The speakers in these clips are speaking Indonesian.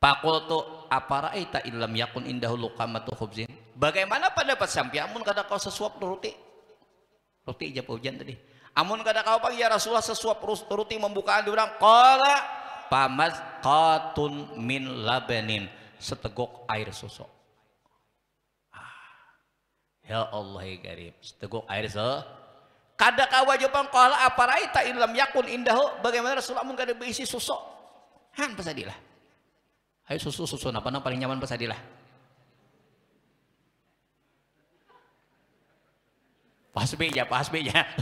Faqultu apara'aita illam yakun indahu luqamatu khubzin. Bagaimana pendapat sampean amun kada kau sesuap roti? Roti aja hujan tadi. Amun kada kau pagi ya Rasulullah sesuap roti membukaan di orang. Qala famazqatun min labanin, seteguk air susu. Ya Allah ya karim, seteguk air susu. Kada kawa jawaban qala apara'aita illam yakun indahu, bagaimana Rasulullah amun kada berisi susu? Han pasadilah. Ayo susu apa yang paling nyaman pasadilah. Pasbe ya,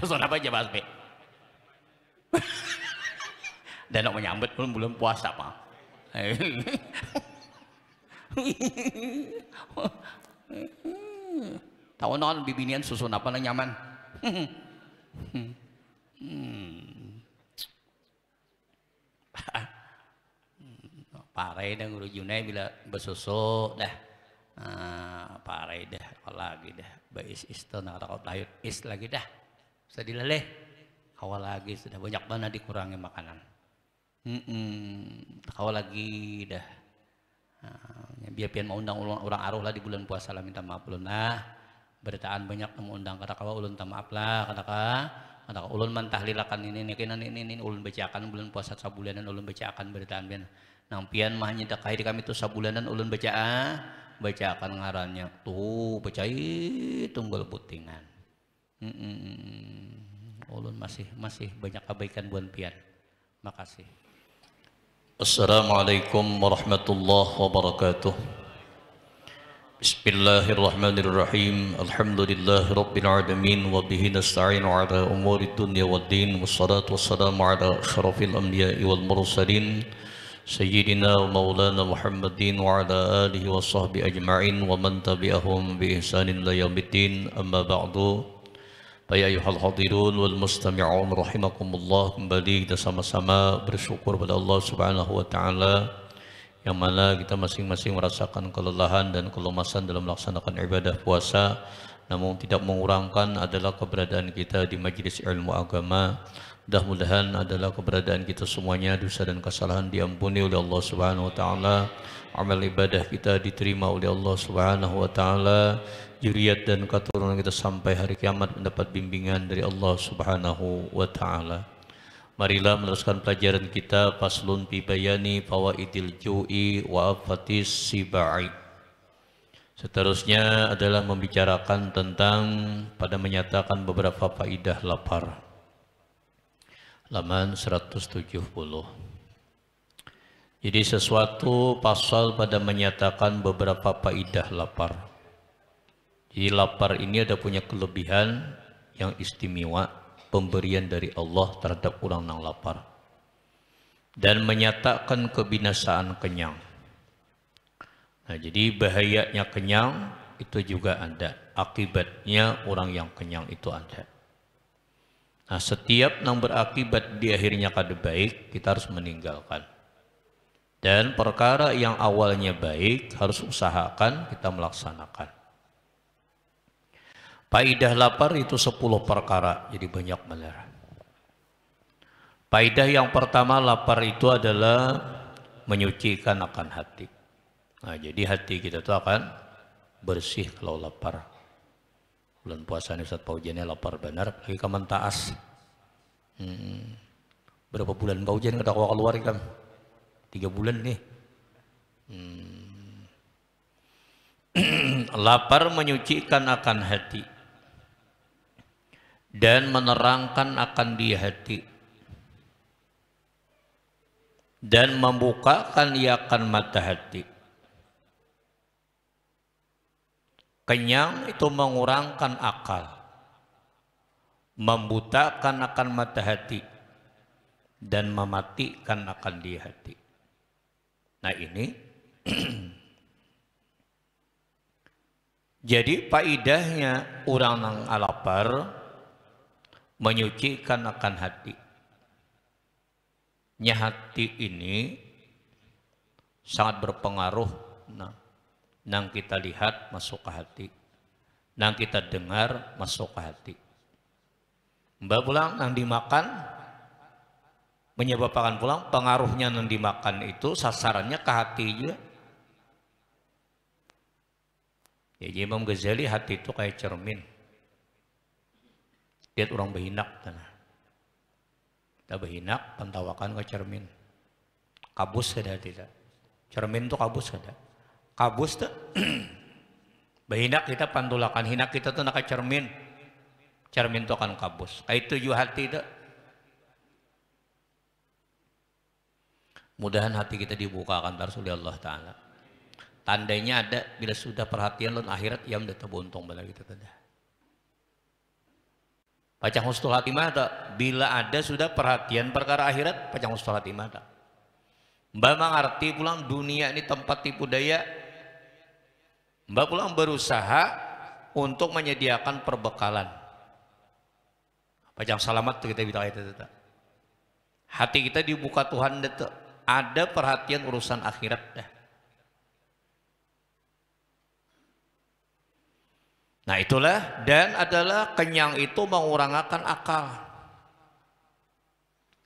susu apa aja pasbe. Dan nak menyambut belum puasa pak. Tahu non bibinian susu apa yang nyaman. Parai dah guru Junai bila bersusu dah, parai dah, apalagi dah, bais istana atau layut is lagi dah, sedih leleh, awal lagi sudah banyak banget dikurangi makanan, awal lagi dah, biar pian mau undang orang aruh lah di bulan puasa lah minta maaf ulun lah, beritaan banyak mau undang kata kawa ulun minta maaf lah kata ulun mentahlilakan ini ulun bacakan bulan puasa sabulanan ulun bacakan beritaan pian. Nang pian mah hanya dakai di kami tu sabulanan ulun bacakan ngarannya tuh bacai tunggul putingan. Ulun masih banyak abaikan buan pian. Makasih. Assalamualaikum warahmatullahi wabarakatuh. Bismillahirrahmanirrahim. Alhamdulillahirabbil alamin wa bihi nasta'inu ala umuri dunya waddin wassalatu wassalamu ala asyrafil anbiya'i wal mursalin Sayyidina wa maulana Muhammadin wa ala alihi wa sahbihi ajma'in wa man tabi'ahum bi ihsanin ila yaumiddin, amma ba'du. Ya ayyuhal hadirun wal mustami'un rahimakumullah, kembali kita sama-sama bersyukur pada Allah Subhanahu wa taala yang mana kita masing-masing merasakan kelelahan dan kelemasan dalam melaksanakan ibadah puasa, namun tidak mengurangkan adalah keberadaan kita di majelis ilmu agama. Mudah-mudahan adalah keberadaan kita semuanya dosa dan kesalahan diampuni oleh Allah Subhanahu wa taala, amal ibadah kita diterima oleh Allah Subhanahu wa taala, zuriat dan keturunan kita sampai hari kiamat mendapat bimbingan dari Allah Subhanahu wa taala. Marilah meneruskan pelajaran kita faslun fi bayani fawaidil ju'i wa afatis sibai. Seterusnya adalah membicarakan tentang pada menyatakan beberapa faidah lapar. Halaman 170. Jadi sesuatu pasal pada menyatakan beberapa faidah lapar. Jadi lapar ini ada punya kelebihan yang istimewa, pemberian dari Allah terhadap orang yang lapar, dan menyatakan kebinasaan kenyang. Nah, jadi bahayanya kenyang itu juga ada, akibatnya orang yang kenyang itu ada. Nah, setiap yang berakibat di akhirnya kada baik, kita harus meninggalkan. Dan perkara yang awalnya baik harus usahakan kita melaksanakan. Faidah lapar itu 10 perkara, jadi banyak benar. Faidah yang pertama, lapar itu adalah menyucikan akan hati. Nah, jadi hati kita itu akan bersih kalau lapar. Bulan puasa ini Ustaz Paujannya lapar benar, lagi kaman taas. Berapa bulan Paujan kada keluar kan? 3 bulan nih. Lapar menyucikan akan hati dan menerangkan akan di hati dan membukakan akan mata hati. Kenyang itu mengurangkan akal, membutakan akan mata hati, dan mematikan akan di hati. Nah ini jadi faidahnya orang yang lapar menyucikan akan hati. Hati ini sangat berpengaruh. Nang kita lihat masuk ke hati, nang kita dengar masuk ke hati. Mbak pulang nang dimakan Menyebabkan pulang pengaruhnya yang dimakan itu sasarannya ke hati juga. Jadi Imam Ghazali hati itu kayak cermin. Lihat orang behinak tanah. Kita behinak pantawakan ke cermin. Kabus ada tidak? Cermin itu kabus ada. Kabus tuh behinak kita pantulakan, hinak kita tuh nak cermin. Cermin itu akan kabus. Kayak itu juga hati itu. Mudahan hati kita dibukakan terus oleh Allah Ta'ala. Tandanya ada bila sudah perhatian lawan akhirat yang udah terbuntung bala kita tanda. Pacang husnul hatimah tak? Bila ada sudah perhatian perkara akhirat, pacang husnul hatimah tak? Mbak mengerti pulang dunia ini tempat tipu daya. Mbak pulang berusaha untuk menyediakan perbekalan. Pacang selamat kita bilang itu. Hati kita dibuka Tuhan itu. Ada perhatian urusan akhirat dah. Nah itulah, dan adalah kenyang itu mengurangakan akal.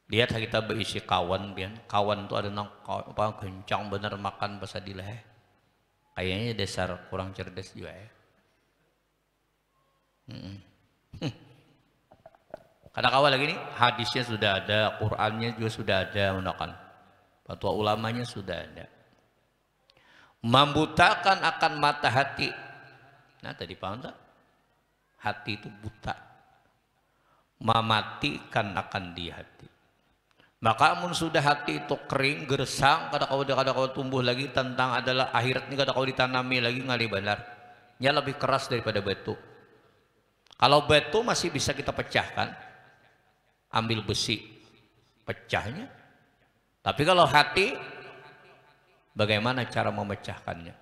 Lihat kita berisi kawan, bian kawan itu ada nang apa kencang bener makan bahasa dilah. Kayaknya dasar kurang cerdas juga ya. Karena kawan lagi nih hadisnya sudah ada, Qurannya juga sudah ada, menakan. Fatwa ulamanya sudah ada. Membutakan akan mata hati. Nah tadi paham tak? Hati itu buta. Mematikan akan di hati. Maka amun sudah hati itu kering, gersang, kada kau tumbuh lagi tentang adalah akhirat ini kada kau ditanami lagi ngali benar. Nya lebih keras daripada batu. Kalau batu masih bisa kita pecahkan, ambil besi, pecahnya. Tapi kalau hati, bagaimana cara memecahkannya?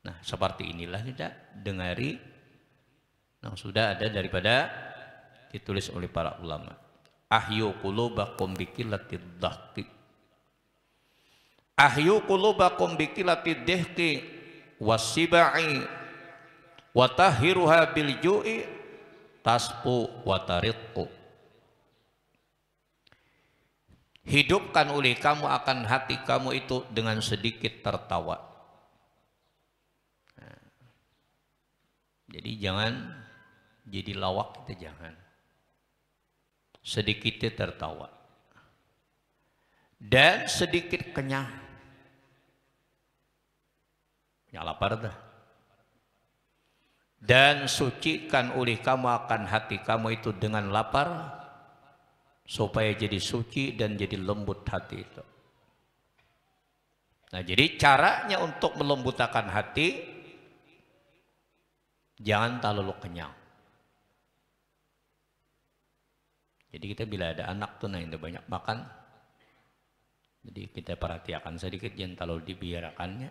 Nah, seperti inilah kita dengari yang sudah ada daripada ditulis oleh para ulama. Ahyu qulubakum biqilatid dhahki. Ahyu qulubakum biqilatid dhahki wasibai wa tahhiruha bil ju'i taspu wa tariqu. Hidupkan oleh kamu akan hati kamu itu dengan sedikit tertawa. Nah, jadi jangan jadi lawak, kita jangan. Sedikitnya tertawa. Dan sedikit kenyang. Ya lapar dah. Dan sucikan oleh kamu akan hati kamu itu dengan lapar. Supaya jadi suci dan jadi lembut hati itu. Nah jadi caranya untuk melembutakan hati, jangan terlalu kenyang. Jadi kita bila ada anak tuh yang banyak makan, jadi kita perhatikan sedikit, jangan terlalu dibiarkannya.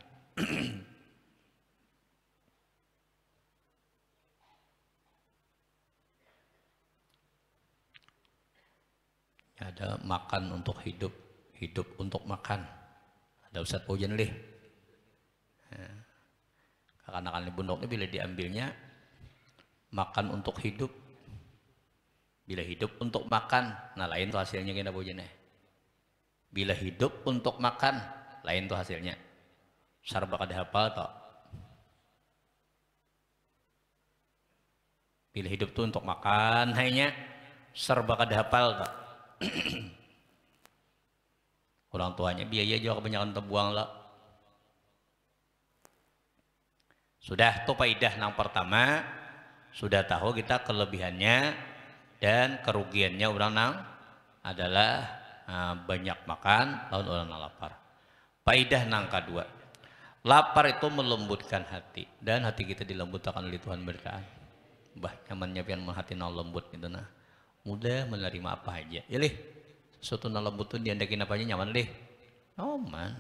Ada makan untuk hidup, hidup untuk makan. Ada Ustadz Pujan lih. Akan-akan di bundoknya bila diambilnya makan untuk hidup, bila hidup untuk makan, nah lain tuh hasilnya kita Pujan. Bila hidup untuk makan, lain tuh hasilnya. Sarba kada hafal toh. Bila hidup tuh untuk makan, hanya serba kada hafal toh. Orang tuanya biaya juga kebanyakan terbuang lah. Sudah tuh faidah yang pertama, sudah tahu kita kelebihannya dan kerugiannya orang nang adalah banyak makan lawan orang nang lapar. Faidah yang kedua, lapar itu melembutkan hati dan hati kita dilembutkan oleh Tuhan berkaan. Bah nyamannya pian hati nang lembut gitu nah. Mudah menerima apa aja. Ya lih, sesuatu yang lembut tuh diandakin apanya nyaman lih. Nyaman.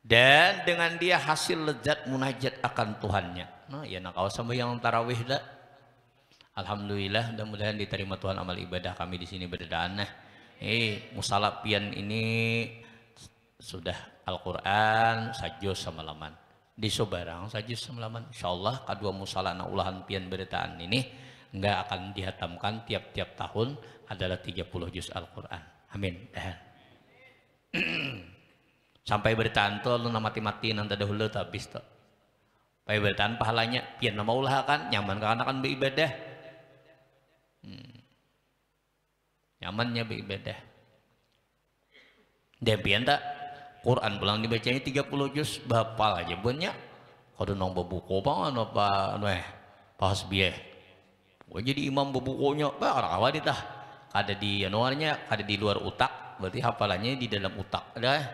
Dan dengan dia hasil lezat munajat akan Tuhannya. Nah, ya nak kawas sama yang tarawih dah. Alhamdulillah, mudah-mudahan diterima Tuhan amal ibadah kami di sini berdaan. Nah, musalah pian ini sudah Al-Quran sajus semalaman. Di Sobarang sajus semalaman. Insyaallah kedua musalah na ulahan pian berdaan ini enggak akan dihatamkan tiap-tiap tahun adalah 30 juz Al-Quran. Amin. Sampai bertahan tuh lu mati-mati nanti dahulu habis tuh. Sampai bertahan pahalanya pian nama ulah kan nyaman karena kan beribadah. Nyamannya beribadah. Dan pian tak Quran pulang dibacanya 30 juz bapal aja bunnya. Kalau nong bebuku banget apa pas bieh. Gue jadi imam bebukunya bah awal ditah. Ada di januarnya, ada di luar utak. Berarti hafalannya di dalam utak ada.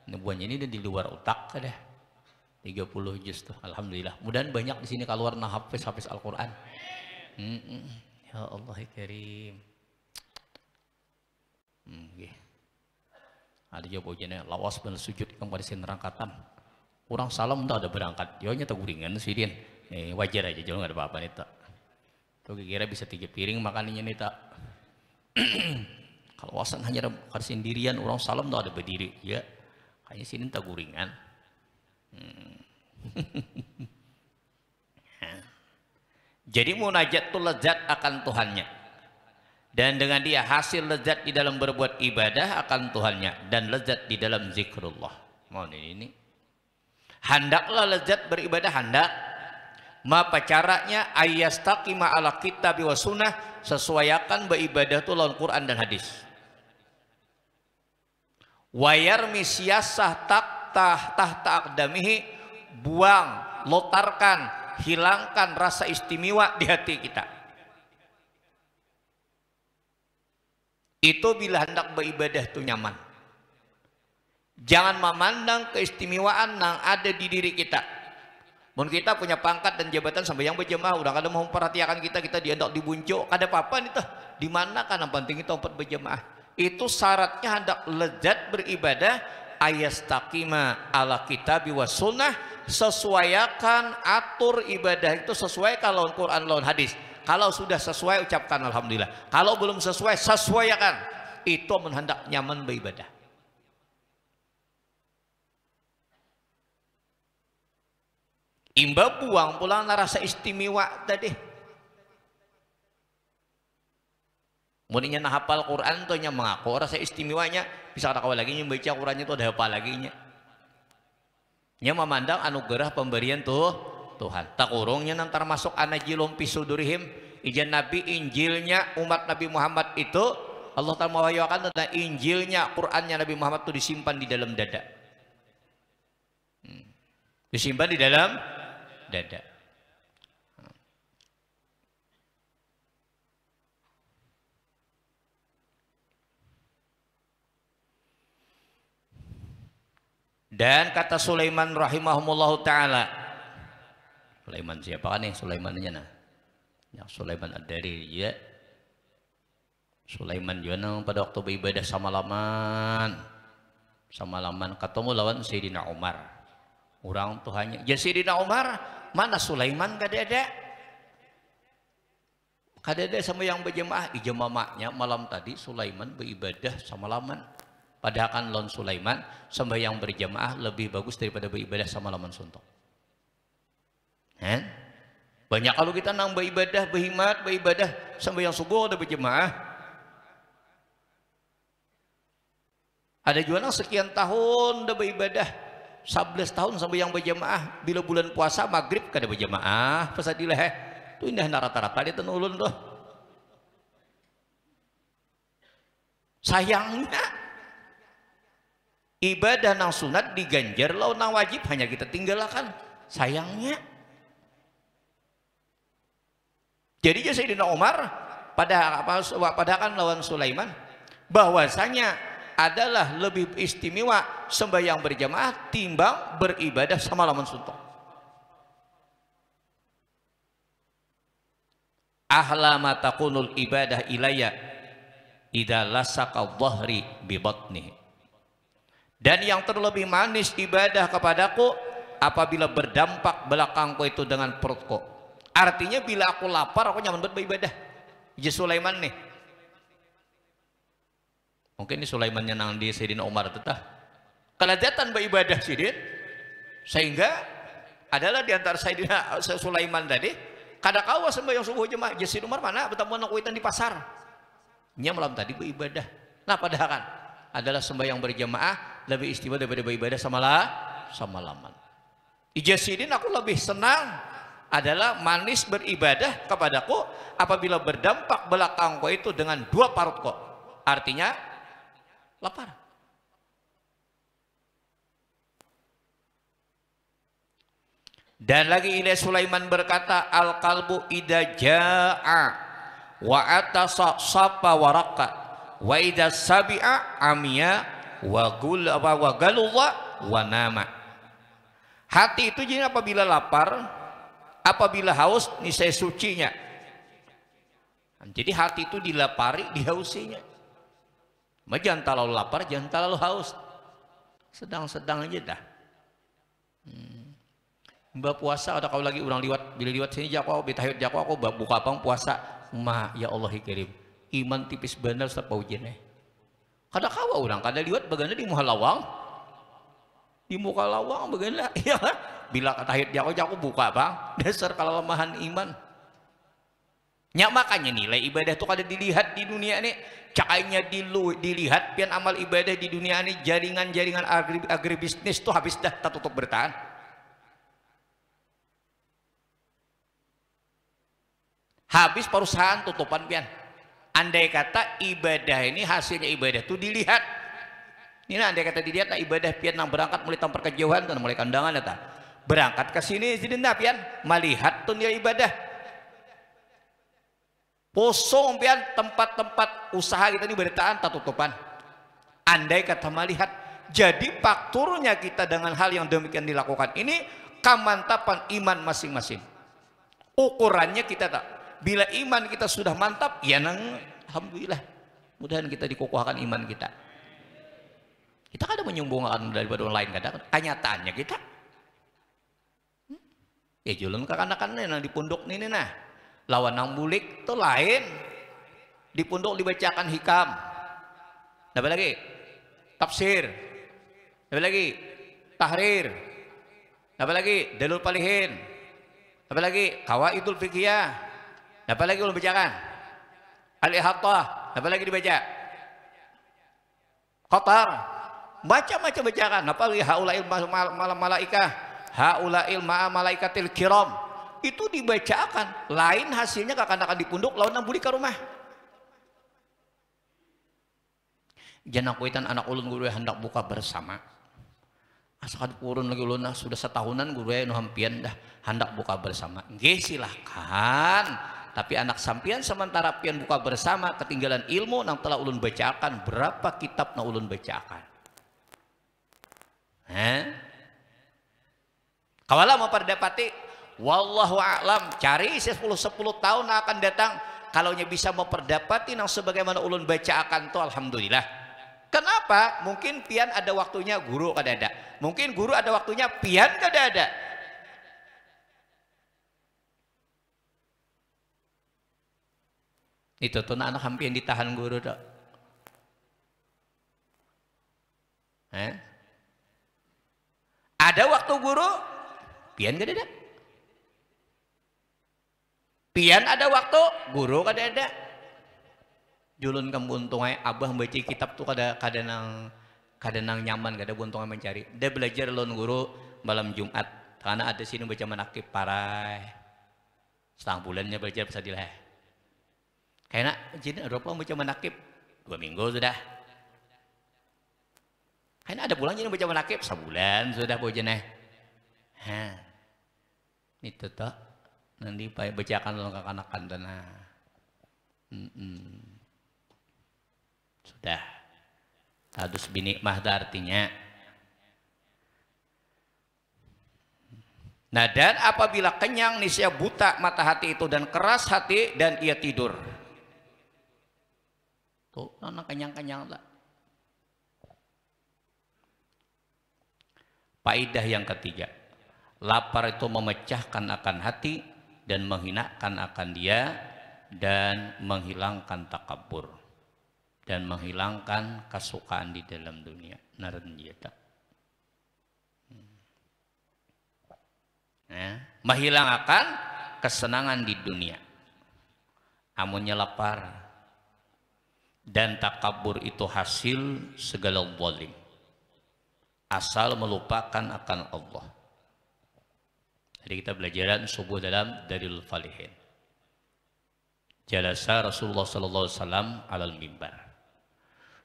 Nubuahnya ini di luar otak ada 30 juz tuh. Alhamdulillah. Mudahan banyak di sini kalau warna hafiz Al-Qur'an. Ya Allah karim. Ada jawab ujanya lawas ben sujud kang pada sin rangkatan. Kurang salam tak ada berangkat. Yo nya guringan sih din. Wajar aja jangan enggak ada apa-apa nih tak. Tuh kira bisa 3 piring makanannya nih tak. Kalau wasan hanya ada sendirian orang salam tak ada berdiri ya. Kayaknya sini tak guringan. Jadi munajat itu lezat akan Tuhannya. Dan dengan dia hasil lezat di dalam berbuat ibadah akan Tuhannya. Dan lezat di dalam zikrullah. Mohon ini. Hendaklah lezat beribadah hendak. Apa caranya? Ayastaqima ala kitab wa sunnah. Sesuaikan beribadah itu lawan Quran dan hadis. Wayar misyasah tahta aqdamihi, buang, lotarkan, hilangkan rasa istimewa di hati kita. Itu bila hendak beribadah itu nyaman. Jangan memandang keistimewaan yang ada di diri kita. Mun kita punya pangkat dan jabatan sampai yang berjemaah, udah kada mau memperhatikan kita diandak dibuncuk, ada apa-apa nih tuh. Di mana kan yang penting kita empat berjemaah. Itu syaratnya hendak lezat beribadah ayastaqima ala kitabi wa sunnah, sesuaikan atur ibadah itu sesuai kalau Quran lawan hadis. Kalau sudah sesuai ucapkan alhamdulillah. Kalau belum sesuai sesuaikan. Itu hendak nyaman beribadah. Imba buang pulang rasa istimewa tadi. Muninya nah hafal Quran tuh nya mengaku rasa istimewanya bisa ada kawal lagi nya baca Qurannya tuh ada apa lagi nya. Nya memandang anugerah pemberian tuh Tuhan. Tak urungnya nanti masuk anajilum pisudurihim ijan Nabi Injilnya umat Nabi Muhammad itu Allah Ta'ala mewahyakan tentang Injilnya Qurannya Nabi Muhammad itu disimpan di dalam dada. Disimpan di dalam dada. Dan kata Sulaiman rahimahumullah ta'ala, Sulaiman siapa kan nih? Sulaimannya nah ya, Sulaiman Ad-Dari ya. Sulaiman juga pada waktu beribadah samalaman ketemu lawan Sayyidina Umar. Orang Tuhannya ya Sayyidina Umar, mana Sulaiman kadada sama yang berjemaah. Ijamaahnya malam tadi Sulaiman beribadah samalaman. Padahal kan lawan Sulaiman sembahyang berjamaah lebih bagus daripada beribadah sama laman suntuk. Banyak kalau kita nang beribadah berhimat beribadah sembahyang subuh udah berjamaah. Ada juga nang sekian tahun udah beribadah 11 tahun sembahyang berjamaah. Bila bulan puasa maghrib kada berjamaah pasadilah itu indah rata-rata dia tenulun tuh. Sayangnya ibadah nang sunat diganjar lawan nang wajib hanya kita tinggalkan. Sayangnya. Jadi Sayyidina Umar pada kan lawan Sulaiman bahwasanya adalah lebih istimewa sembahyang berjamaah timbang beribadah sama lawan suntuk. Ahla ma takunul ibadah ilayya idza lasaka dhahri bi batnihi. Dan yang terlebih manis ibadah kepadaku apabila berdampak belakangku itu dengan perutku. Artinya bila aku lapar aku nyaman buat beribadah. Jadi Sulaiman nih. Mungkin ini Sulaimannya nang di Sayyidina Umar tetah. Kelezatan beribadah sidin. Sehingga adalah di antara Sayyidina Sulaiman tadi kada kawa sembahyang subuh jemaah. Jadi Sayyidina Umar mana bertemu anak kuitan di pasar. Nya malam tadi beribadah. Nah padahal kan adalah sembahyang berjamaah lebih istimewa daripada beribadah sama laman. Ijasidin aku lebih senang adalah manis beribadah kepadaku apabila berdampak belakangku itu dengan 2 parutku. Artinya lapar. Dan lagi Ilya Sulaiman berkata, al qalbu idza jaa wa atasa sapa waraka wa idza sabi'a amiya wa galulla wa nama. Hati itu jadi apabila lapar, apabila haus, niscaya sucinya. Jadi hati itu dilapari, dihausinya. Jangan terlalu lapar, jangan terlalu haus. Sedang-sedang aja dah. Mbak puasa ada kau lagi orang liwat, bila liwat sini jakwa, bitahiyat jakwa aku buka apa puasa. Ma ya Allah kirim. Iman tipis benar setiap ujian. Kada kawa orang, kada liwat bagaimana di muka lawang. Di muka lawang bagaimana? Ya, bila tahiyat jakwa buka bang. Dasar kalau lemahan iman. Nyak makanya nilai ibadah itu kada dilihat di dunia ini. Cakainya dilihat pian amal ibadah di dunia ini jaringan-jaringan agribisnis tuh habis dah tertutup bertahan. Habis perusahaan tutupan pian. Andai kata ibadah ini hasilnya ibadah itu dilihat. Ini andai kata dilihat ibadah pian nang berangkat mulai tampar kejauhan dan mulai kandangan eta. Berangkat ke sini sidina pian melihat tuh nilai ibadah. Kosong pian tempat-tempat usaha kita ini bertahan tutupan. Andai kata melihat, jadi fakturnya kita dengan hal yang demikian dilakukan ini kemantapan iman masing-masing. Ukurannya kita tak. Bila iman kita sudah mantap, ya nang alhamdulillah. Mudahan kita dikukuhkan iman kita. Kita kada menyombongkan daripada orang lain kada. Kenyataannya kita. Ya julen kekanakan nang di pondok ini nah. Lawan nang bulik itu lain. Di pondok dibacakan hikam. Apa lagi? Tafsir. Apa lagi? Tahrir. Apa lagi? Dalil palihin. Apa lagi? Qawaidul fiqhiyah. Apa lagi ulun bacakan? Al-Ihathah. Apa lagi dibaca? Qatar. Macam-macam bacakan. Apa lagi? Haulail malaikah. Haulail malaikatil kiram. Itu dibacakan. Lain hasilnya kakak-kakak di punduk lawan nang budi ke rumah. Jangan kuitan anak ulun guru hendak buka bersama. Asal urun lagi ulun sudah setahunan guru nu hampian dah hendak buka bersama. Nggih silahkan. Tapi anak sampian sementara pian buka bersama ketinggalan ilmu nang telah ulun bacakan. Berapa kitab nang ulun bacakan? Kawala mau perdapati, wallahu a'lam, cari 10 tahun akan datang. Kalau bisa mau perdapati nang sebagaimana ulun bacakan tuh alhamdulillah. Kenapa? Mungkin pian ada waktunya guru kada ada. Mungkin guru ada waktunya pian kada ada. Itu tuh anak hampir ditahan guru tuh. Ada waktu guru, pian kada ada. Pian ada waktu, guru kada ada. Julun kembuntungai abah baca kitab tuh kada nang nyaman, kada buntungnya mencari. Dia belajar lon guru malam Jumat karena ada sini baca manakib parai. Setengah bulannya belajar pesadilah. Kayaknya jadi ada apa baca manakib 2 minggu sudah. Kayaknya ada bulan jadi baca manakib sebulan sudah bojane. Itu toh nanti bacakan lo kekanakan dana. Sudah harus binikmah artinya. Nah dan apabila kenyang niscaya buta mata hati itu dan keras hati dan ia tidur. Tuh anak kenyang-kenyang lah. Faedah yang ketiga, lapar itu memecahkan akan hati dan menghinakan akan dia dan menghilangkan takabur dan menghilangkan kesukaan di dalam dunia. Naranjata. Menghilangkan kesenangan di dunia. Amunnya lapar. Dan takabur itu hasil segala zalim, asal melupakan akan Allah. Jadi kita belajaran subuh dalam Dalilul Falihin. Jalasa Rasulullah sallallahu alaihi wasallam alal mimbar.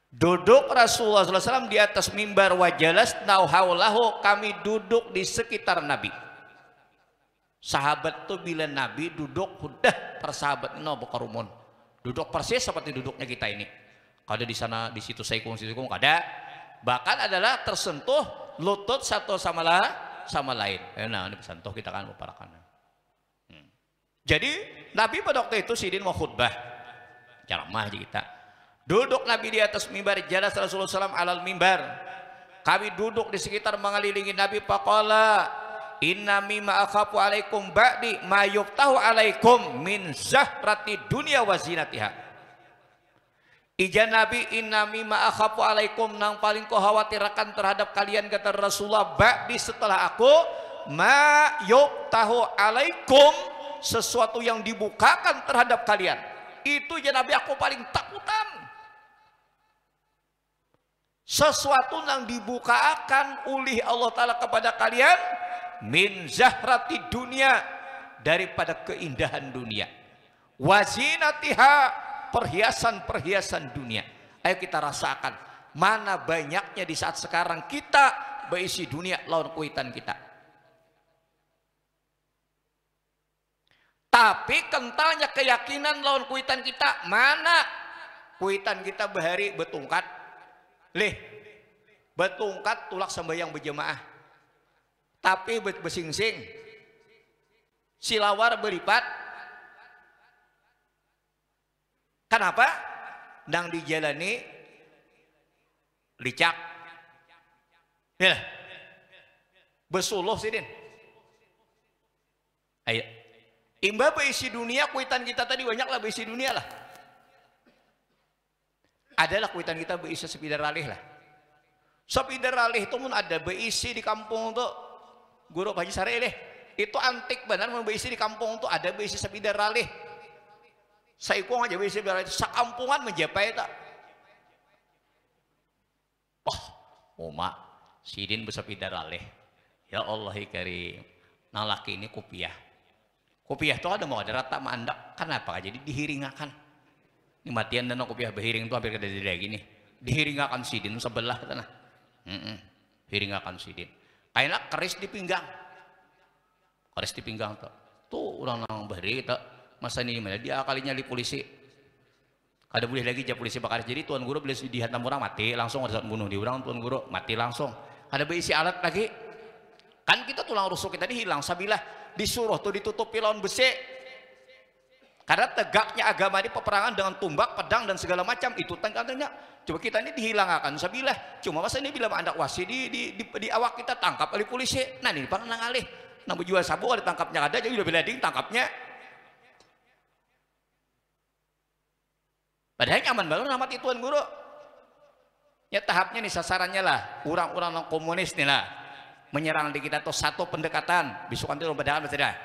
Duduk Rasulullah sallallahu alaihi wasallam di atas mimbar, wa jalasna haulahu, kami duduk di sekitar Nabi. Sahabat tuh bila Nabi duduk udah persahabat no bakarumun. Duduk persis seperti duduknya kita ini. Kada di sana di situ saikung kada. Bahkan adalah tersentuh lutut satu sama lain. Nah, ini pesantoh kita kan memparakan. Jadi Nabi pada waktu itu sidin mau khutbah. Ceramah aja kita. Duduk Nabi di atas mimbar, jalas Rasulullah SAW alal mimbar. Kami duduk di sekitar mengelilingi Nabi. Faqala inna mimma akhafu alaikum ba'di ma yuftahu alaikum min zahrati dunya wa zinatiha. Ija Nabi inna mimma akhafu alaikum, nang paling kau khawatirkan terhadap kalian kata Rasulullah, ba'di setelah aku, ma yuftahu alaikum, sesuatu yang dibukakan terhadap kalian. Itu ya Nabi aku paling takutan. Sesuatu yang dibukakan oleh Allah Ta'ala kepada kalian min zahrati dunia, daripada keindahan dunia, wazinatiha, perhiasan-perhiasan dunia. Ayo kita rasakan mana banyaknya di saat sekarang kita berisi dunia lawan kuitan kita. Tapi kentalnya keyakinan lawan kuitan kita, mana kuitan kita bahari betungkat betungkat tulak sembahyang berjamaah, tapi besingsing silawar beripat. Kenapa? Nang dijalani licak ya besuluh sidin. Ayo imba berisi dunia, kuitan kita tadi banyaklah berisi dunia lah. Adalah kuitan kita berisi sepidar alih lah. Sepidar alih itu pun ada berisi di kampung tuh guru Haji Sare deh. Itu antik benar, mau berisi di kampung tuh ada berisi sepidar alih. Saikung aja berisi sepidar alih. Sakampungan menjapai tak. Oh, mak sidin bersepidar alih. Ya Allah karim. Nah laki ini kopiah. Kopiah tuh ada mau ada rata mandak. Kenapa? Jadi dihiringakan. Ini matian dan kopiah berhiring tuh hampir kada lagi nih. Dihiringakan sidin sebelah kata nah. Hiringakan sidin. Kayaknya keris di pinggang. Keris di pinggang tuh. Tuh orang nang bahri tuh masa ini mana dia kalinya di polisi. Kada boleh lagi jadi polisi bakar. Jadi tuan guru boleh dihantam orang mati langsung ada bunuh di orang tuan guru mati langsung. Kada berisi alat lagi. Kan kita tulang rusuk kita dihilang sabilah disuruh tuh ditutupi lawan besi. Karena tegaknya agama ini peperangan dengan tumbak, pedang dan segala macam itu tengah-tengah. Coba kita ini dihilangkan sabilah. Cuma masa ini bila anda wasi di awak kita tangkap oleh polisi. Nah ini pernah ngalih. Nah jual sabu ada tangkapnya ada jadi udah belading tangkapnya. Padahal nyaman banget nama tuan guru. Ya tahapnya nih sasarannya lah orang-orang komunis nih lah menyerang di kita tuh satu pendekatan bisukan itu padahal berseda.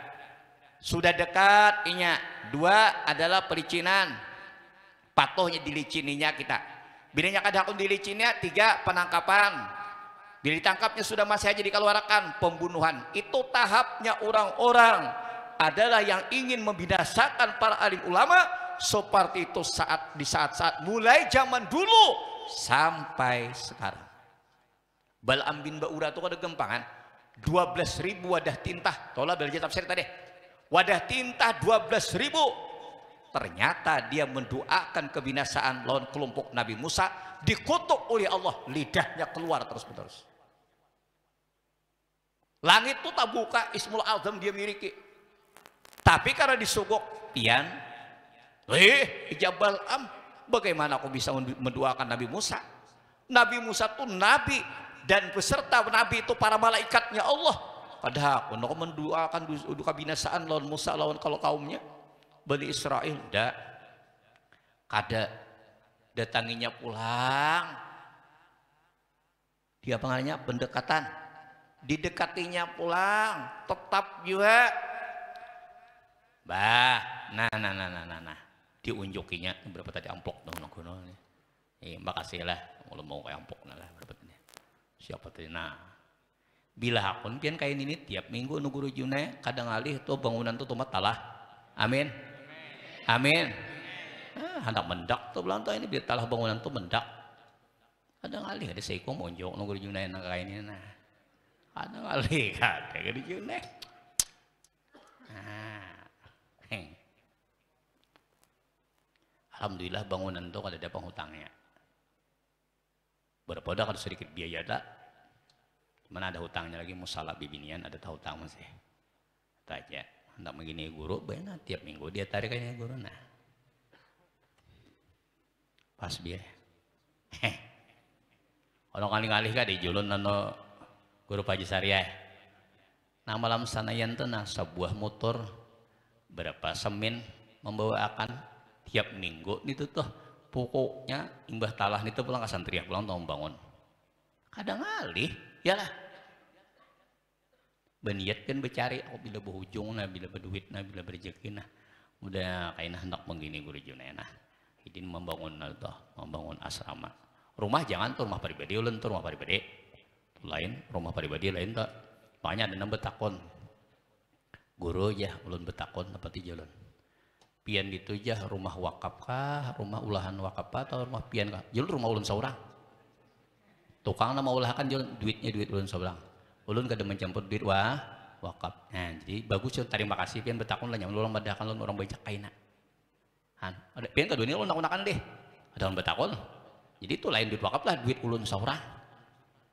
Sudah dekat inya. Dua adalah pelicinan, patuhnya dilicininya kita. Bilanya kadang dilicinya. Tiga penangkapan. Bila ditangkapnya sudah masih aja dikeluarkan pembunuhan. Itu tahapnya orang-orang adalah yang ingin membinasakan para alim ulama seperti itu di saat-saat mulai zaman dulu sampai sekarang. Bal'am bin Ba'ura itu ada gempangan 12.000 wadah tinta. Tolong belajar tafsir tadi. Wadah tinta 12.000. Ternyata dia mendoakan kebinasaan lawan kelompok Nabi Musa, dikutuk oleh Allah, lidahnya keluar terus-menerus. Langit itu tak buka, Ismul Azam dia miliki. Tapi karena disogok pian, Jabal Am, bagaimana aku bisa mendoakan Nabi Musa? Nabi Musa itu nabi dan peserta nabi itu para malaikatnya Allah. Padahal aku mendoakan duka binasaan lawan Musa lawan kalau kaumnya Bani Israel dah kada datanginya pulang dia pengalnya pendekatan didekatinya pulang tetap juga bah nah diunjukinya berapa tadi amplok dong makasih lah kalau mau kayak empuk lah dapatnya siapa tadi nah bila hakun pian kain ini tiap minggu nu guru june kadang alih tuh bangunan tuh tomat talah amin amin hendak mendak tuh belanto ini biar talah bangunan tuh mendak kadang alih ada seiko monjok nu guru june nang kain ini nah kadang alih kata guru june alhamdulillah bangunan tuh kada ada penghutangnya berapa ada sedikit biaya tak mana ada hutangnya lagi musalah bibinian ada tahu hutang masih aja hendak begini guru bayar tiap minggu dia tarik aja guru nah pas biaya orang kali-kali kan di julun nano guru Paji Syariah nah malam sanayan tuh nah sebuah motor berapa semen membawakan tiap minggu itu tuh pokoknya imbah talah itu pulang ke santriah pulang tahun bangun kadang alih ya lah berniat kan bercari aku bila berhujung nah bila berduit nah bila berjeki nah udah kayaknya hendak begini guru junena idin membangun tuh membangun asrama rumah jangan tuh rumah pribadi ulun tuh rumah pribadi tuh lain rumah pribadi lain tuh banyak ada nambah takon guru aja ulun betakon apa ti jalan pian gitu aja rumah wakaf kah rumah ulahan wakaf atau rumah pian kah jalur rumah ulun seorang tukang nama ulahkan jalur duitnya duit ulun seorang ulun kada mencampur duit wakaf nah jadi bagus ya terima kasih pian betakun lah nyaman ulun badakan ulun orang bajak kaina han ada pian kedua ini ulun nak-nakan deh ada orang betakun jadi itu lain duit wakaf lah duit ulun seorang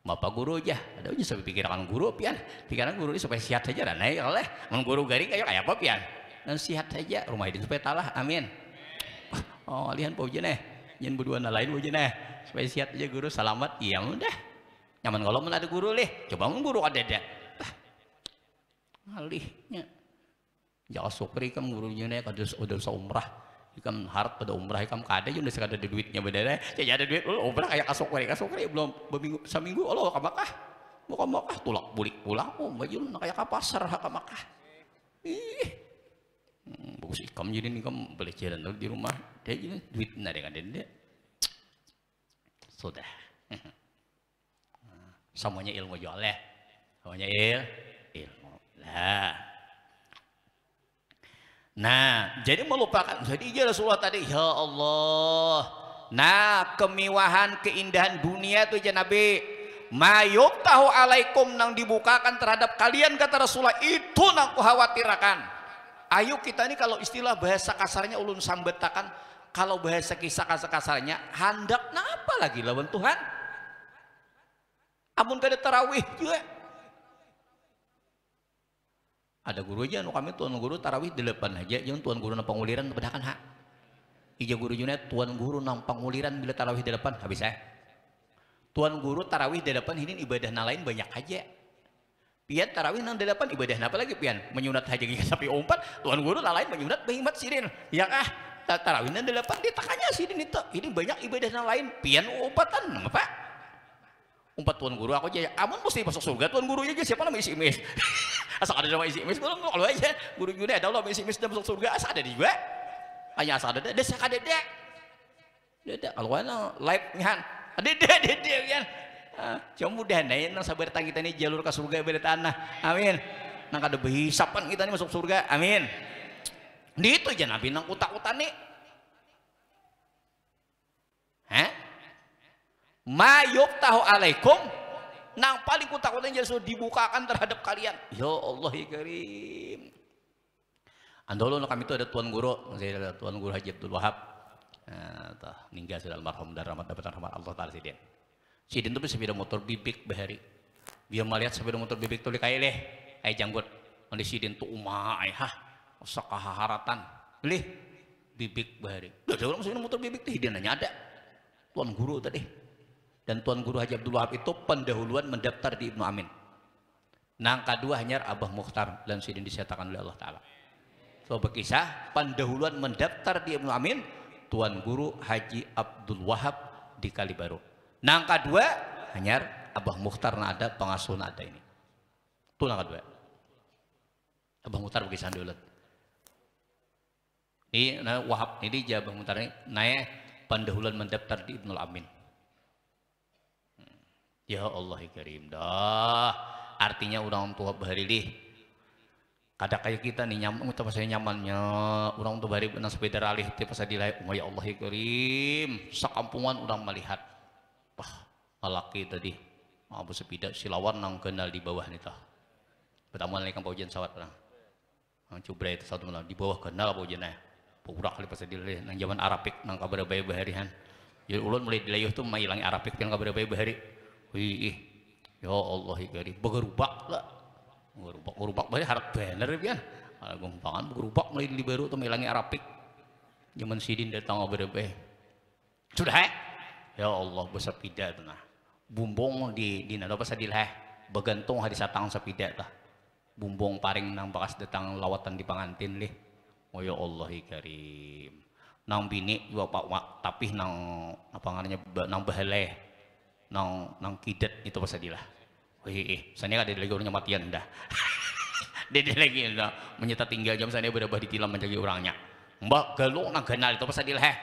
bapak guru aja ada aja sampai pikiran guru pian pikiran guru ini supaya sehat saja dan naik oleh mengguru garing kayak apa pian dan sehat saja rumah ini supaya talah amin oh lihat bau jeneh jangan berdua lain bau jeneh supaya sehat aja guru selamat iya udah nyaman kalau mana ada guru leh coba guru ada ngalihnya jangan sukri kam guru jeneh kada udah umrah ikam harap pada umrah ikam kada juga sekadar ada duitnya beda ya ada duit umrah kayak kasukri belum seminggu seminggu Allah ke Makkah tulak bulik pulang baju kayak ke pasar ke Makkah bagus ikam jadi nih kamu boleh jalan di rumah dia jadi duit nade kan dia sudah semuanya ilmu jual ya semuanya ilmu lah nah jadi melupakan jadi aja Rasulullah tadi ya Allah nah kemewahan keindahan dunia tuh ya Nabi mayuk tahu alaikum nang dibukakan terhadap kalian kata Rasulullah itu nang kukhawatirakan. Ayo kita ini kalau istilah bahasa kasarnya ulun sambetakan kalau bahasa kisah kasarnya handak apa lagi lawan Tuhan amun kada tarawih juga ada guru aja kami tuan guru tarawih 8 aja jangan tuan guru nang panguliran bedakan hak ija guru junet tuan guru nang panguliran bila tarawih 8 habis tuan guru tarawih 8 ini ibadah lain banyak aja pian tarawih nang 8 ibadah apa lagi pian menyunat haji sapi umpat tuan guru lain menyunat bahimat sidin ya kah tarawih nang 8 ditakannya sidin itu ini banyak ibadah nang lain pian umpatan apa umpat tuan guru aku aja amun mesti masuk surga tuan guru aja siapa nama isi imis asal ada nama isi imis belum kalau aja guru juga ada Allah isi imis dan masuk surga asal ada di juga hanya asal ada desa kada ada kalau ana live ngan ada kan cuma mudah nih nang sabar tang kita ini jalur ke surga beda tanah amin nang kada berhisapan kita ini masuk surga amin di itu aja Nabi nang utak-utak nih mayuk tahu alaikum nang paling utak-utak jadi sudah dibukakan terhadap kalian ya Allah ya Karim andolo kami itu ada tuan guru Haji Abdul Wahab ninggal sudah almarhum dan rahmat dapat rahmat Allah taala sidin tuh sepeda motor bibik bahari dia melihat sepeda motor bibik tuh kayak janggut mandi sidin tuh usah kaharatan bibik bahari udah orang sepeda motor bibik tuh dia nanya ada tuan guru tadi dan tuan guru Haji Abdul Wahab itu pendahuluan mendaftar di Ibnu Amin nang kedua hanya Abah Mukhtar dan sidin disertakan oleh Allah taala so berkisah pendahuluan mendaftar di Ibnu Amin tuan guru Haji Abdul Wahab di Kalibaru nang kedua hanya Abah Mukhtar ada pengasuh ada ini itu nang kedua Abah Mukhtar berkisah dulu ini nah Wahab ini Abah Mukhtar ini naik pandahulan mendaftar di Ibnul Amin. Ya Allah karim dah. Artinya orang tua bahari deh. Kada kayak kita nih nyaman, kita pasal nyamannya orang tua bahari benang sepeda ralih tiap pasal dilai. Oh ya Allah karim, sakampungan orang melihat. Wah, lelaki tadi mau sepeda silawan nang kenal di bawah nih tah. Pertama kali kampau jen sawat orang. Nang cubra itu satu malam di bawah kenal apa jenah. Purak kali pasal dilai nang zaman Arabik nang kabar bayi baharihan. Jadi ulun mulai dilayuh tuh mailangi Arabik yang kabar bayi bahari. Wih, ya Allah karim, berubah lah, berubah banyak harap bener pian, gumpangan berubah mulai di baru tuh melangi Arabik, zaman sidin datang berbe, sudah, ya Allah besar pidat nah, bumbung di nado pas adilah, begantung hari satang sapidat lah, bumbung paring nang bakas datang lawatan di pangantin lih, oh ya Allah karim, nang bini juga pak tapi nang apa namanya nang bahaleh. Nang kidet itu pas adilah. Sana ada lagi orangnya matian dah. Dia lagi dah menyita tinggal jam sana berubah ditilam menjadi orangnya. Mbak galung nang ganal itu pas adilah.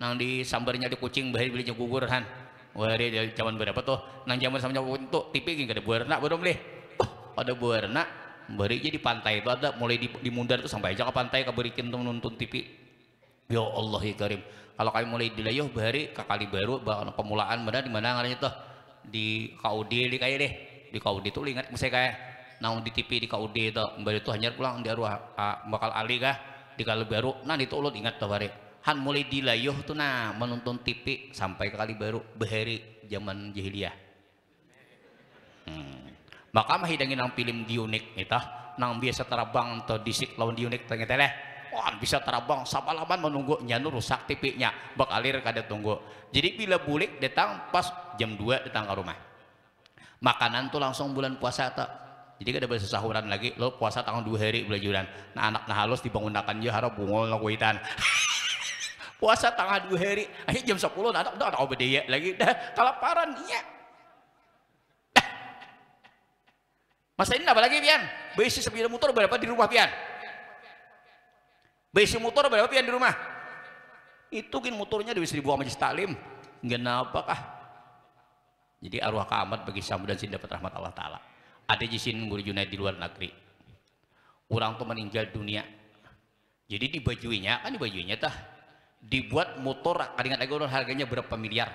Nang di sambarnya di kucing bahari belinya gugur han. Wari dari zaman berapa tuh? Nang zaman sama untuk tipe gini ada buarna belum leh. Ada buarna bahari aja di pantai itu ada mulai di mundar tuh sampai aja ke pantai kaberikin tuh nonton TV. Ya Allah ya karim. Kalau kami mulai dilayuh bahari ke kali baru pemulaan mana di mana ngaranya tuh di KUD di kayak deh di KUD tuh ingat misalnya kayak nang di TV di KUD itu baru itu hanya pulang di arwah bakal ali kah di kali baru nah itu ulun ingat tuh bahari han mulai dilayuh tuh nah menonton TV sampai ke kali baru bahari zaman jahiliyah maka mah hidangin nang film Dionik itu nang biasa terabang atau disik lawan Dionik ternyata leh wah bisa terabang sapalaman menunggu nyanu rusak TV-nya bakalir kada tunggu jadi bila bulik datang pas jam 2 datang ke rumah makanan tuh langsung bulan puasa tak jadi kada bisa sahuran lagi lo puasa tanggal 2 hari belajuran nah anak nah halus dibangunakan je harap bungol lakuitan puasa tanggal 2 hari akhirnya jam 10 anak udah ada obedaya lagi dah kelaparan iya masa ini apa lagi pian besi sepeda motor berapa di rumah pian besi motor berapa pian di rumah? Itu kan motornya bisa dibawa majelis taklim. Kenapa kah? Jadi arwah kaamat bagi Samu dan Sin dapat rahmat Allah Ta'ala. Ada jisin guru Junaid di luar negeri. Orang tuh meninggal dunia. Jadi di bajunya tah dibuat motor. Kadang-kadang lagi orang harganya berapa miliar.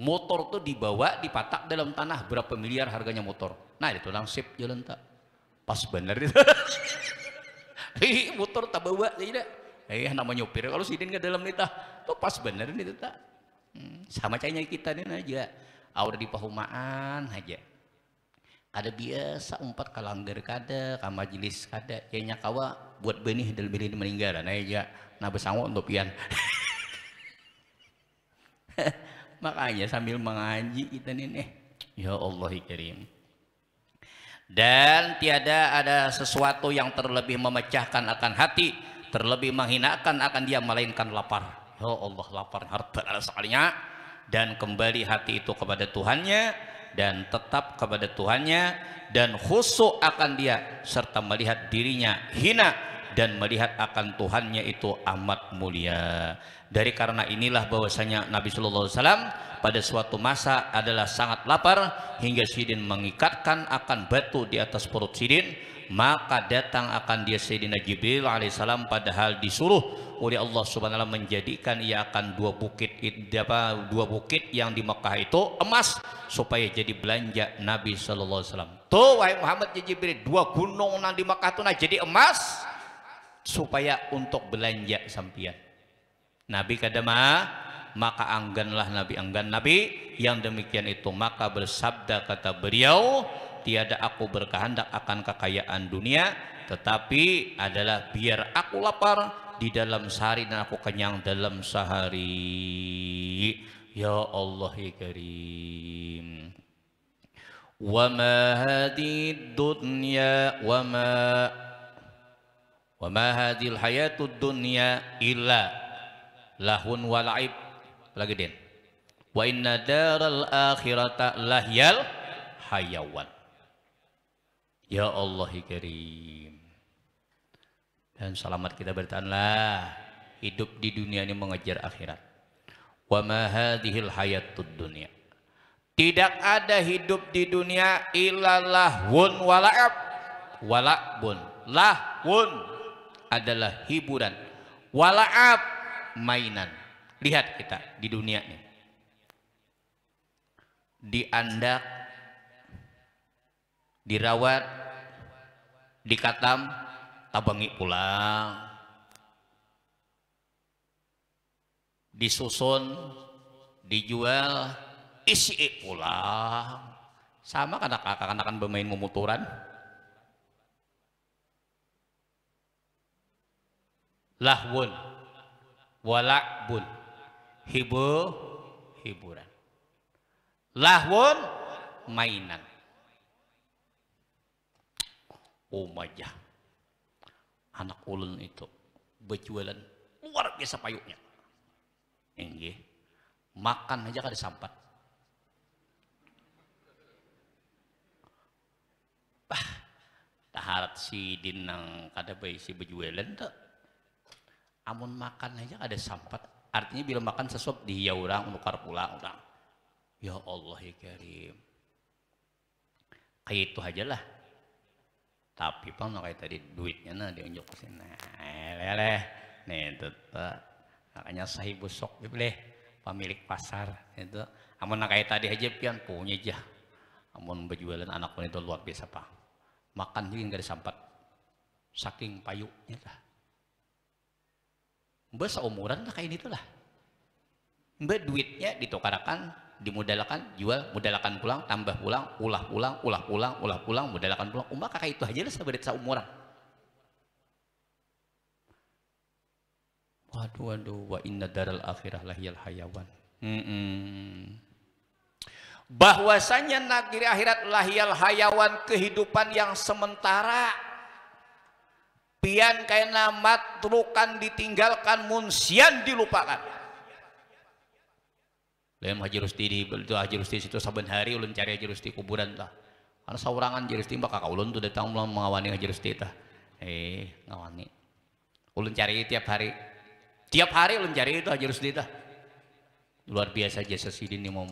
Motor tuh dibawa dipatak dalam tanah berapa miliar harganya motor. Nah itu langsip jalan tak. Pas bener itu. Motor tak bawa tidak nama nyopir kalau sidin ke dalam nita tuh pas bener nih tak sama cahaya kita nih aja awal di pahumaan aja ada biasa umpat kalanggar kada ka majelis kada kayaknya kawa buat benih dalam benih meninggal aja nah besango untuk pian makanya sambil mengaji kita nih ya Allah karim. Dan tiada ada sesuatu yang terlebih memecahkan akan hati, terlebih menghinakan akan dia melainkan lapar. Ya Allah lapar harta sekalinya dan kembali hati itu kepada Tuhannya dan tetap kepada Tuhannya dan khusyuk akan dia serta melihat dirinya hina dan melihat akan Tuhannya itu amat mulia. Dari karena inilah bahwasanya Nabi Sallallahu Alaihi Wasallam pada suatu masa adalah sangat lapar hingga Sidin mengikatkan akan batu di atas perut Sidin maka datang akan dia Sayyidina Jibril alaihissalam padahal disuruh oleh Allah subhanahu wa ta'ala menjadikan ia akan dua bukit yang di Mekah itu emas supaya jadi belanja Nabi Sallallahu Alaihi Wasallam tuh wahai Muhammad Jibril dua gunung yang di Mekah itu nah jadi emas supaya untuk belanja sampian Nabi kadama maka angganlah Nabi yang demikian itu maka bersabda kata beliau tiada aku berkehendak akan kekayaan dunia tetapi adalah biar aku lapar di dalam sehari dan aku kenyang dalam sehari ya Allah ya Karim wa ma hadid dunya wa ma hadil hayatud dunya illa lahun wa la'ib lagi den wa inna daral akhirata lahyal hayawan ya Allah karim dan selamat kita bertahanlah hidup di dunia ini mengejar akhirat wa ma hadhil hayatud dunya. Tidak ada hidup di dunia illa lahwun wala'ab. Wala'bun, lahwun adalah hiburan, wala'ab mainan. Lihat kita di dunia ini, diandak, dirawat, dikatam, tabangi pulang, disusun, dijual, isi pulang. Sama kan anak-anak bermain memuturan. Lahwun wala'bun, hiburan. Lahwun mainan. Umajah anak ulun itu berjualan luar biasa payuknya. Enggih, makan aja kada sampat. Taharat si dinang kada bayi si berjualan tuh. Amun makan aja ada sampat, artinya bila makan sesuap dia orang nukar pulang orang. Ya Allah ya Karim, kayak itu aja lah. Tapi pang kayak tadi duitnya nah diunjuk ke sini, leleh, nih itu makanya sahibu sok boleh pemilik pasar itu. Amun kayak tadi aja pian punya aja. Amun berjualan anak pun itu luar biasa pak. Makan juga nggak ada sampat, saking payuknya lah. Mbak seumuran lah kayak itulah. Mbak duitnya ditukarakan, dimodalkan, jual, modalkan pulang, tambah pulang, ulah pulang, modalkan pulang. Mbak kakak itu aja lah sahabat seumuran. Waduh, wa inna daral akhirah lahiyal hayawan. Bahwasanya negeri akhirat lahiyal hayawan, kehidupan yang sementara. Pian kaina matrukan ditinggalkan, munsian dilupakan. Lain Haji Rusti di itu Haji Rusti situ saben hari ulun cari Haji Rusti kuburan tah. Karena saurangan Haji Rusti bakal ulun tuh datang mengawani Haji Rusti tah. Ngawani. Ulun cari tiap hari. Tiap hari ulun cari itu Haji Rusti tah. Luar biasa jasa sidin ini mau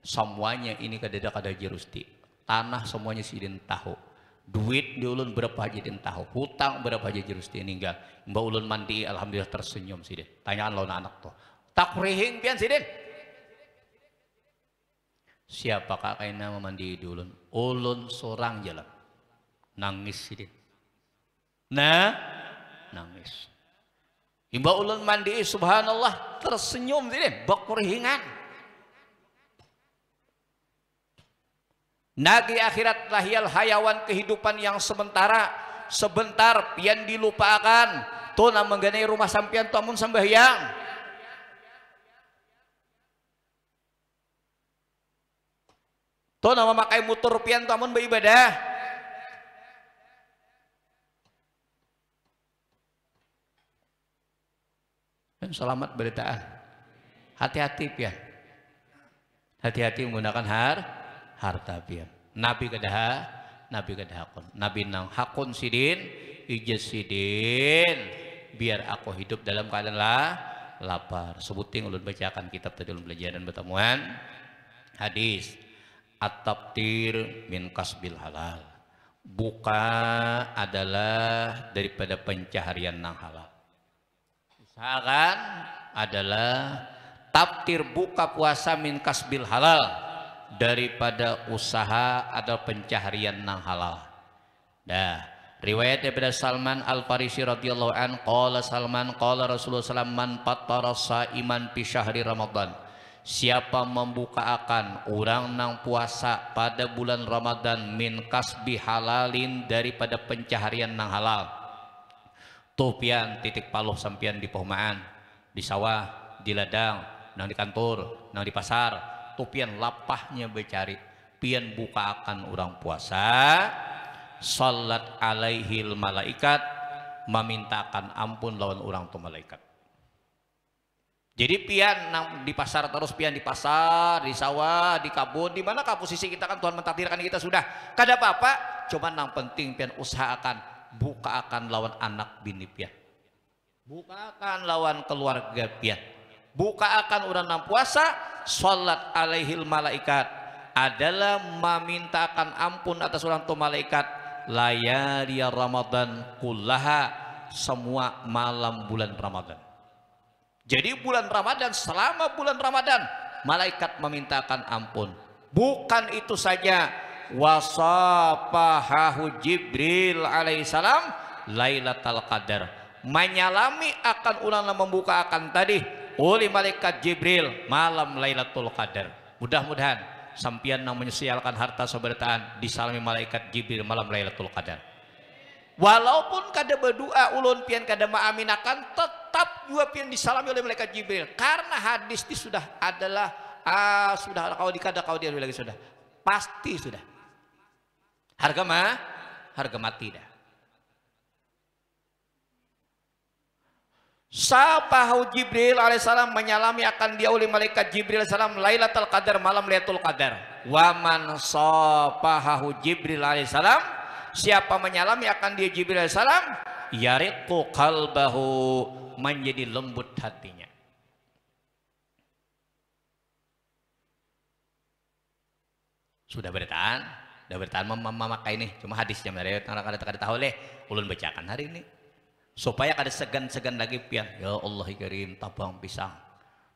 semuanya ini kada Haji Rusti. Tanah semuanya sidin tahu. Duit di ulun berapa aja din tahu, hutang berapa aja Rusti ninggal. Mbak ulun mandi alhamdulillah tersenyum sidin. Tanyaan lawan anak tuh, tak rihing pian sidin. Siapa kakak nama mandi di ulun? Ulun sorang jalan, nangis sidin. Nangis. Mbak ulun mandi subhanallah tersenyum sidin, bak rihingan. Nagi akhirat lahiyal hayawan, kehidupan yang sementara, sebentar pian dilupakan. Tuh na mengenai rumah sampian tuh amun sembahyang. Tuh na memakai motor pian tuh amun beribadah. Dan selamat beritaan. Hati-hati pian. Hati-hati menggunakan harta pian. Nabi kadahakon. Nabi nang hakun sidin, ijaz sidin, biar aku hidup dalam keadaan lapar. Sebuting ulun bacakan kitab tadi ulun belajar dan pertemuan hadis at-tabtir min kasbil halal. Buka adalah daripada pencaharian nang halal. Usahakan adalah tabtir buka puasa min kasbil halal, daripada usaha atau pencaharian nang halal. Riwayat daripada Salman Al-Farisi radhiyallahu an, qala Salman qala Rasulullah sallallahu man fattara saiman fi syahri Ramadan. Siapa membuka akan orang nang puasa pada bulan Ramadan min kasbi halalin, daripada pencaharian nang halal. Tuh pian titik paluh sampian di pohmaan, di sawah, di ladang, nang di kantor, nang di pasar. Tuh pian lapahnya becari, pian buka akan orang puasa, salat alaihil malaikat, memintakan ampun lawan orang tu malaikat. Jadi pian di pasar terus, pian di pasar, di sawah, di kabun, di mana posisi kita kan Tuhan mentakdirkan kita sudah. Kada apa-apa, cuman yang penting pian usahakan buka akan lawan anak bini pian, buka akan lawan keluarga pian. buka akan urang nang puasa salat alaihil malaikat adalah memintakan ampun atas orang tu malaikat layali Ramadan kullaha semua malam bulan Ramadan. Jadi bulan Ramadan, selama bulan Ramadan malaikat memintakan ampun. Bukan itu saja, wasafahahu Jibril alaihissalam Lailatul Qadar, menyalami akan ulang membuka akan tadi oleh malaikat Jibril malam Lailatul Qadar. Mudah-mudahan sampian yang menyesialkan harta seberataan disalami malaikat Jibril malam Lailatul Qadar. Walaupun kada berdoa ulun pian kada maaminakan, tetap juga pian disalami oleh malaikat Jibril, karena hadis ini sudah adalah sudah kau dikada kau dia lagi sudah pasti sudah harga mati dah. Sapahu Jibril alaihissalam menyalami akan dia oleh malaikat Jibril alaihissalam Lailatul Qadar malam Lailatul Qadar. Waman sapahu Jibril alaihissalam, siapa menyalami akan dia Jibril alaihissalam, yariqu qalbahu, menjadi lembut hatinya. Sudah bertahan memakai ini, cuma hadisnya dari kada tahu leh ulun bacakan hari ini supaya kada segan-segan lagi pian. Ya Allah karim, tabang pisang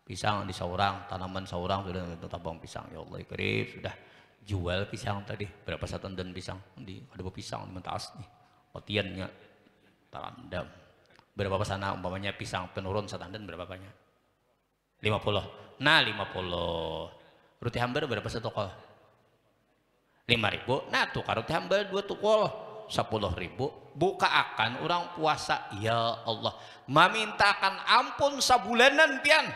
di saurang, tanaman saurang sudah tabang pisang. Ya Allah karim, sudah jual pisang tadi berapa satu dan pisang di ada pisang di mentas nih latihannya tarandam berapa sana umpamanya pisang penurun satandan berapa banyak 50. Nah 50 roti hambar berapa satu kol 5.000. Nah tuh roti hambar 2 tukol 10.000. Buka akan orang puasa. Ya Allah, memintakan ampun sabulanan pian.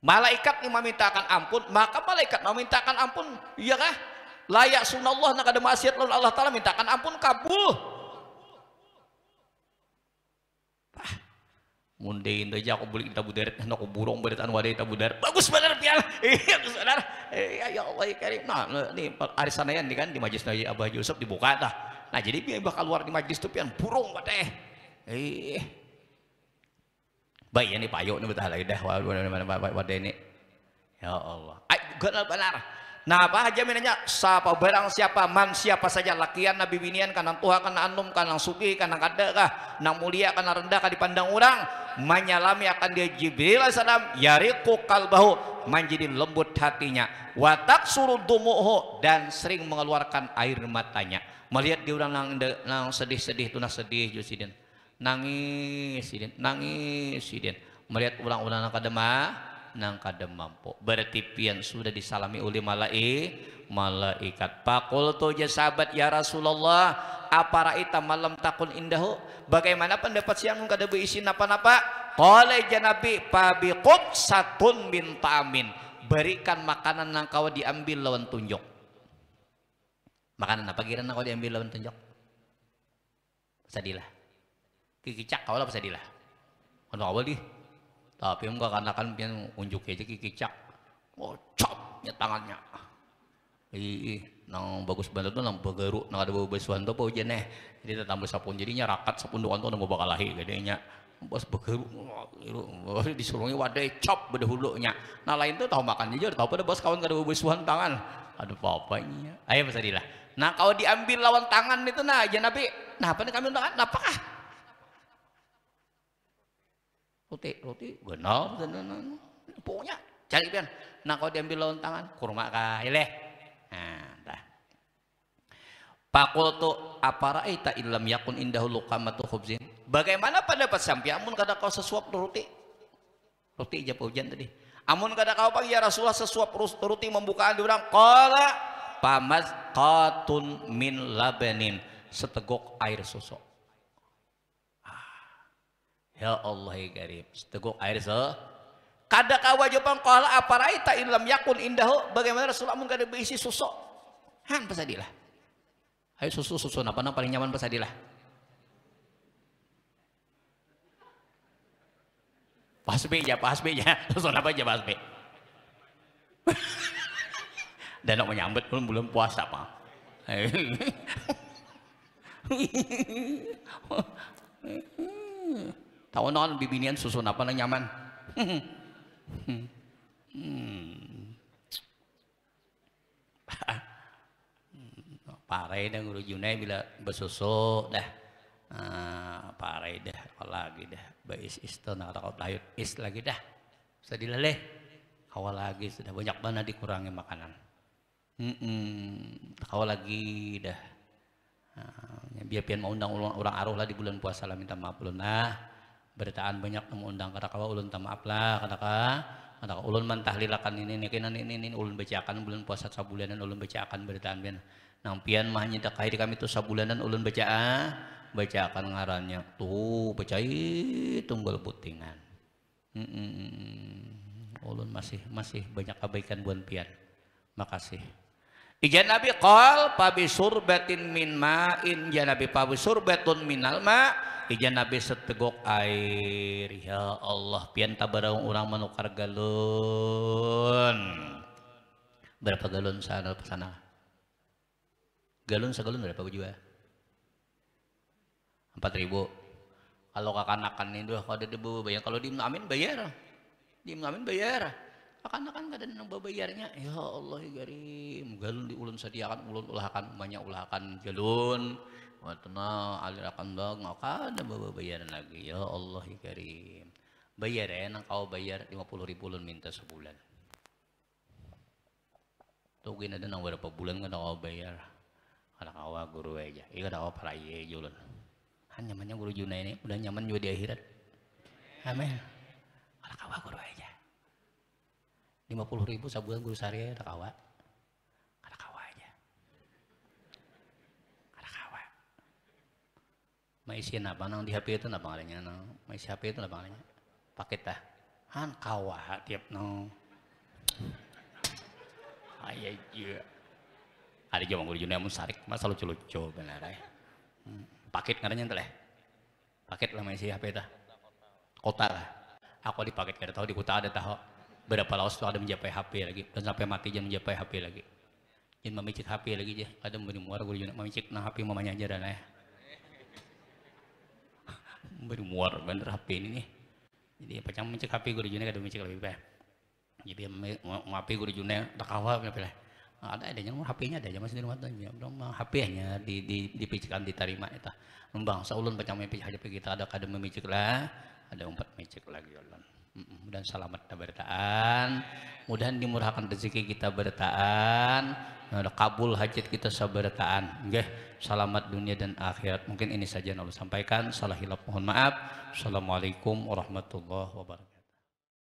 Malaikat nih memintakan ampun, maka malaikat memintakan ampun, iya kah? Layak sunallah nak ada maksiat lawan Allah Ta'ala, mintakan ampun kabul. Mundein aja aku beli tabu deret, aku burung beretan wadai tabu deret, bagus benar pian. Iya saudara, ya Allah karim. Nah ini arisanayan nih kan di majlis Nabi Abah Yusuf dibuka dah. Nah jadi biar bakal keluar di majlis tuh pian burung badai. Baik ya nih payuk nih betul lagi dah wadai ini. Ya Allah, benar. Nah apa aja minanya siapa barang siapa man siapa saja lakian nabi binian kanang tuha kanang anum kanang suki kanang kada kah nang mulia kanang rendah kah dipandang orang menyalami akan dia Jibril alaihissalam yariqu qalbahu, menjadi lembut hatinya, watak suruh dumuhu, dan sering mengeluarkan air matanya melihat dia orang nang sedih-sedih tuh sedih Jusidin nangis sidin melihat orang-orang nang kada mampu, berarti pian sudah disalami oleh malaikat. Faqultu ya sahabat ya Rasulullah, apa raita malam takun indahu, bagaimana pendapat siang kada berisi napa-napa? Qala ya Nabi, fabiqut satun min ta'amin, berikan makanan nang kau diambil lawan tunjuk. Makanan apa kira nang kau diambil lawan tunjuk? Pasadilah kikicak kau lah pasadilah kan awal di tapi enggak karena kan pian unjuk aja kikicak copnya tangannya nang bagus banget tuh nang bageru nang ada besuan tuh apa ujian jadi tambah sapun jadinya rakat sapun doang tuh nang bakal lahi gedenya bos bageru disuruhnya wadai cop bedahulunya. Nah lain tuh tahu makan aja tahu pada bos kawan kada besuan tangan ada apa-apanya ayo pasadilah. Nah kalau diambil lawan tangan itu nah aja Nabi, nah apa nih kami tangan apakah roti benar pokoknya cari pian. Nah kalau diambil lawan tangan kurma kah ileh. Nah dah Faqultu aparaita illam yakun indahu luqamatu khubzin, bagaimana pendapat sampai amun kada kau sesuap roti aja pujian tadi amun kada kau pagi ya Rasulullah sesuap roti membukaan di orang. Qala pamazqatun min labanin, seteguk air susu. Ya Allah karim, seteguk air kada kawajaban. Qala aparaita illam yakun indahu, bagaimana Rasulullah mun kada berisi susu han pasadilah. Ayo susu apa nang paling nyaman pasadilah. Pasbe ya susu apa aja pasbe. Dan nak menyambut bulan puasa pak. Tahu naon bibinian susun apa na nyaman. Parai dah guru Junai bila besusu dah. Parai dah lagi dah. Bais isto nak takut layut is lagi dah. Sedih leleh. Kawal lagi sudah banyak banget dikurangi makanan. Kawal lagi dah. Biar pian mau undang orang aruh lah di bulan puasa lah minta maaf ulun nah. Beritaan banyak mau undang kata kawa ulun minta maaf lah kata ulun mentahlilakan ini ulun bacakan bulan puasa sabulanan ulun bacakan beritaan pian. Nang pian mah nyita kahir kami tuh sabulanan ulun bacakan ngarannya tuh bacai tunggal putingan. Ulun masih banyak kebaikan buat pian. Makasih. Ijan Nabi qol pabi surbatin min ma'in jan Nabi pabi surbatun minal ma ijan Nabi setegok air ya Allah pian tabaraung urang manukar galon berapa galon sana pasana galon segalon berapa juga 4.000 kalau kakanakan ini kalau ada debu bayar kalau di amin bayar akan kada nang babayarnya ya Allah ya garim galon di ulun sediakan ulun ulahakan banyak ulahakan galon watna alirakan bang kada babayaran lagi ya Allah ya garim bayar ya nang kau bayar 50.000 ulun minta sebulan tuh gini ada nang berapa bulan kada kau bayar kada kawa guru aja kada kawa paraya ulun nyamannya guru Junai ini udah nyaman juga di akhirat amin kada kawa guru aja 50.000 sebulan guru syariah ada kawa aja ada kawa maisian apa nang di HP itu apa ngalanya nang maisi HP itu apa ngalanya paket dah han kawa tiap nang ayah juga ada jaman guru Junai mun sarik masa lucu-lucu benar ya paket ngaranya ente paket lah maisi HP dah kota lah aku di paket kada tahu di kota ada tahu berapa laos tuh ada mencapai HP lagi dan sampai mati jangan mencapai HP lagi jangan memicik HP lagi aja ada beri muar guru Junai memicik nah HP mamanya aja dan beri muar bener HP ini nih jadi macam memicik HP guru Junai kada memicik lebih baik jadi HP guru Junai tak kawal pilih ada yang HP-nya ada aja masih di rumah tuh HP-nya dipicikan diterima itu membang saulun macam memicik HP kita ada kada memicik lah ada 4 memicik lagi ulun mudah selamat kita bertaan mudahan dimurahkan rezeki kita bertaan kabul hajat kita sabertaan selamat dunia dan akhirat mungkin ini saja yang Allah sampaikan salah hilaf mohon maaf assalamualaikum warahmatullahi wabarakatuh.